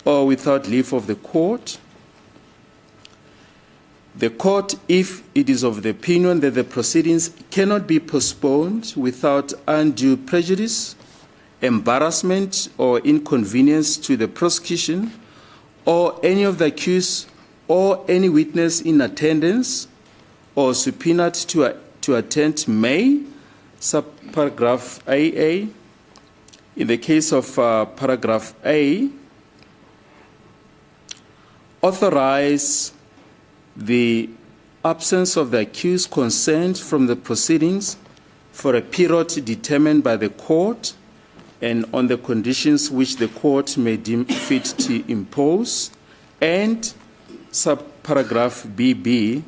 or without leave of the court. The court, if it is of the opinion that the proceedings cannot be postponed without undue prejudice, embarrassment, or inconvenience to the prosecution, or any of the accused, or any witness in attendance, or subpoenaed to attend, may, subparagraph AA. In the case of paragraph A, authorize the absence of the accused consent from the proceedings for a period determined by the court and on the conditions which the court may deem fit to impose, and subparagraph BB,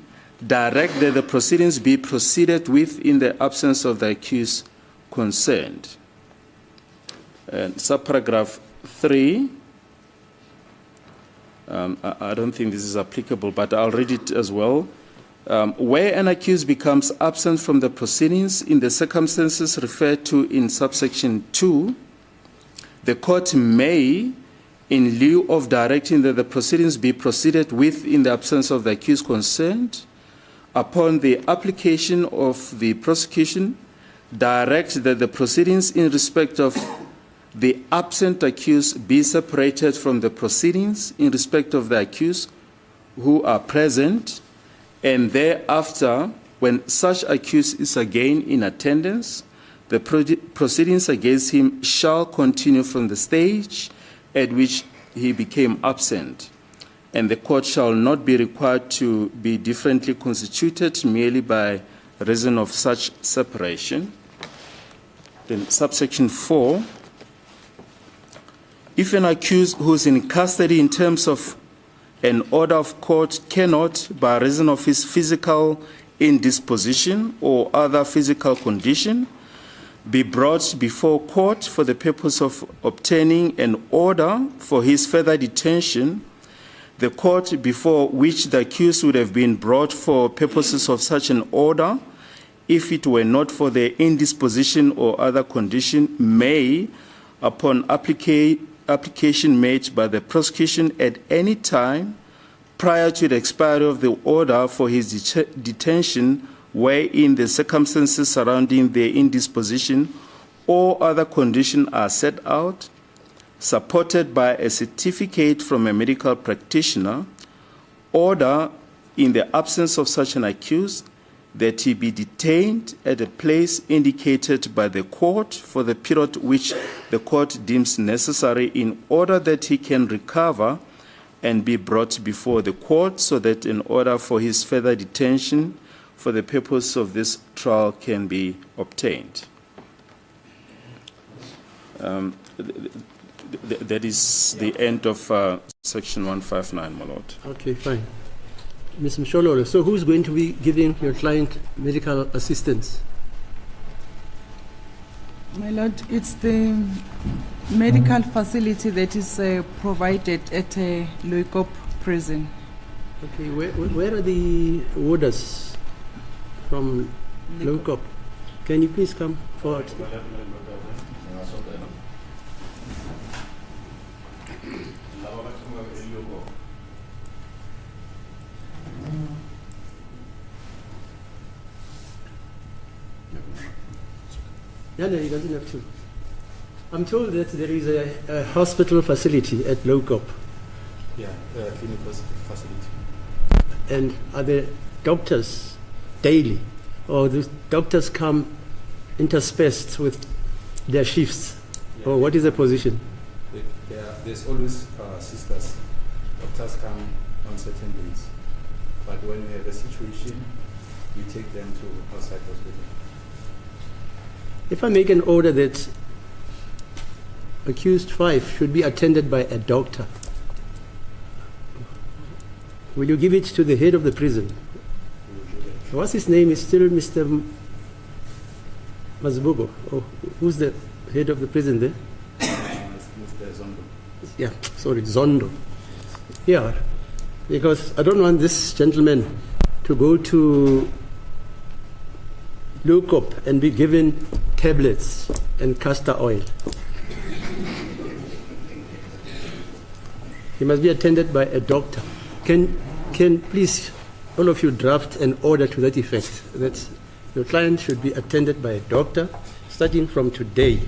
direct that the proceedings be proceeded with in the absence of the accused consent. And subparagraph 3, I don't think this is applicable, but I'll read it as well. Where an accused becomes absent from the proceedings in the circumstances referred to in subsection 2, the court may, in lieu of directing that the proceedings be proceeded with in the absence of the accused consent, upon the application of the prosecution, direct that the proceedings in respect of the absent accused be separated from the proceedings in respect of the accused who are present, and thereafter, when such accused is again in attendance, the proceedings against him shall continue from the stage at which he became absent, and the court shall not be required to be differently constituted merely by reason of such separation. Then subsection 4, if an accused who is in custody in terms of an order of court cannot, by reason of his physical indisposition or other physical condition, be brought before court for the purpose of obtaining an order for his further detention, the court before which the accused would have been brought for purposes of such an order, if it were not for the indisposition or other condition, may, upon application made by the prosecution at any time prior to the expiry of the order for his detention, wherein the circumstances surrounding the indisposition or other condition are set out, supported by a certificate from a medical practitioner, order, in the absence of such an accused, that he be detained at a place indicated by the court for the period which the court deems necessary in order that he can recover and be brought before the court, so that an order for his further detention for the purpose of this trial can be obtained. That is the end of section 159, my lord. Okay, fine. Ms. Mshololo, so who's going to be giving your client medical assistance? My lord, it's the medical facility that is provided at Loikop prison. Okay, where are the warders from Loikop? Can you please come forward? No, he doesn't have to. I'm told that there is a hospital facility at Loikop. Yeah, clinical facility. And are there doctors daily, or the doctors come interspersed with their shifts? Yeah. Or what is the position? There's always sisters. Doctors come on certain days. But when we have a situation, we take them to outside hospital. If I make an order that accused 5 should be attended by a doctor, will you give it to the head of the prison? What's his name? Is still Mr. Mazbugo? Oh, who's the head of the prison there? Mr. Zondo. Yeah, sorry, Zondo. Yeah, because I don't want this gentleman to go to Loikop and be given tablets and castor oil. He must be attended by a doctor. Can please all of you draft an order to that effect, that your client should be attended by a doctor starting from today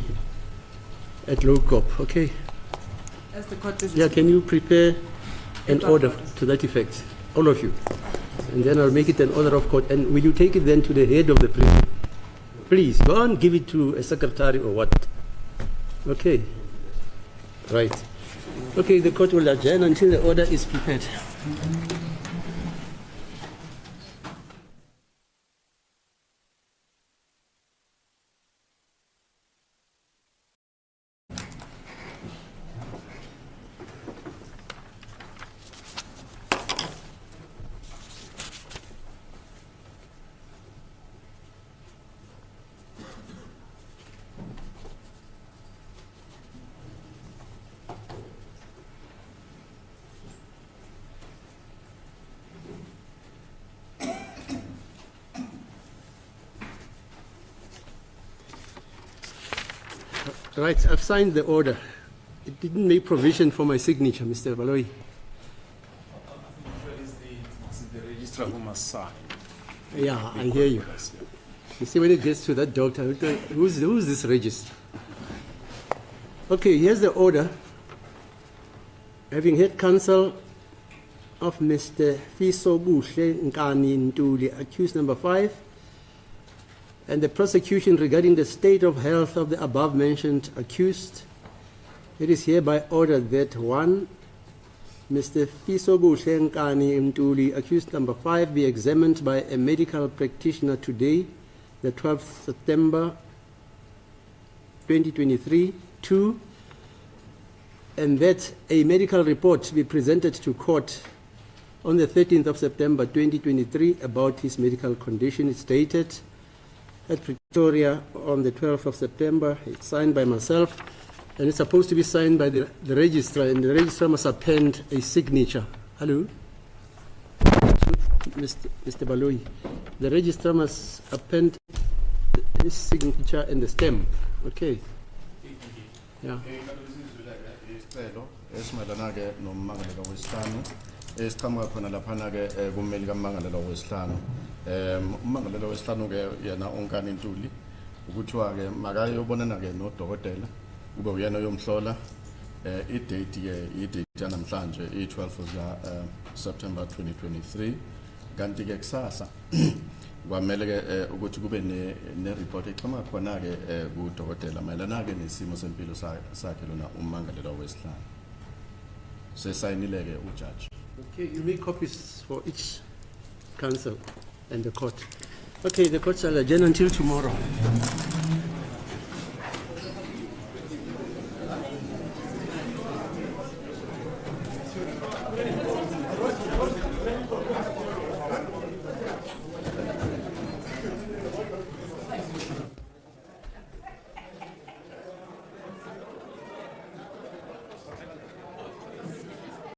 at low COP, okay? As the court is Yeah, can you prepare an order to that effect, all of you? And then I'll make it an order of court. And will you take it then to the head of the prison? Please, go on, give it to a secretary or what? Okay. Right. Okay, the court will adjourn until the order is prepared. Right, I've signed the order. It didn't make provision for my signature, Mr. Baloyi. It's the registrar who must sign. Yeah, I hear you. You see, when it gets to that doctor, who's this registrar? Okay, here's the order. Having heard counsel of Mr. Fiso Buhle Nkani Ntuli, accused number 5, and the prosecution regarding the state of health of the above-mentioned accused, it is hereby ordered that 1, Mr. Fiso Buhle Nkani Ntuli, accused number 5, be examined by a medical practitioner today, the 12th September 2023. 2, and that a medical report be presented to court on the 13th of September 2023 about his medical condition. It's dated at Pretoria on the 12th of September. It's signed by myself, and it's supposed to be signed by the registrar, and the registrar must append a signature. Hello? Mr. Baloyi, the registrar must append his signature and the stamp. Okay. Yeah. Isicelo esimadana-ke nommangalelo wesihlanu esiqhamuka khona laphana-ke kummeli kammangalelo wesihlanu. Ummangalelo wesihlanu-ke yena uNkani Ntuli ukuthiwa-ke makayobonana-ke nodokotela kube uyena oyomhlola. I-date-ke i-date yanamhlanje i-12 September 2023, kanti-ke kusasa kwamele-ke ukuthi kube ne-report eqhamuka khona-ke kudokotela mayelana-ke nesimo sempilo sakhe lona ummangalelwa wesihlanu. Sesayinile-ke ujaji. Okay, you make copies for each counsel and the court. Okay, the court shall adjourn until tomorrow.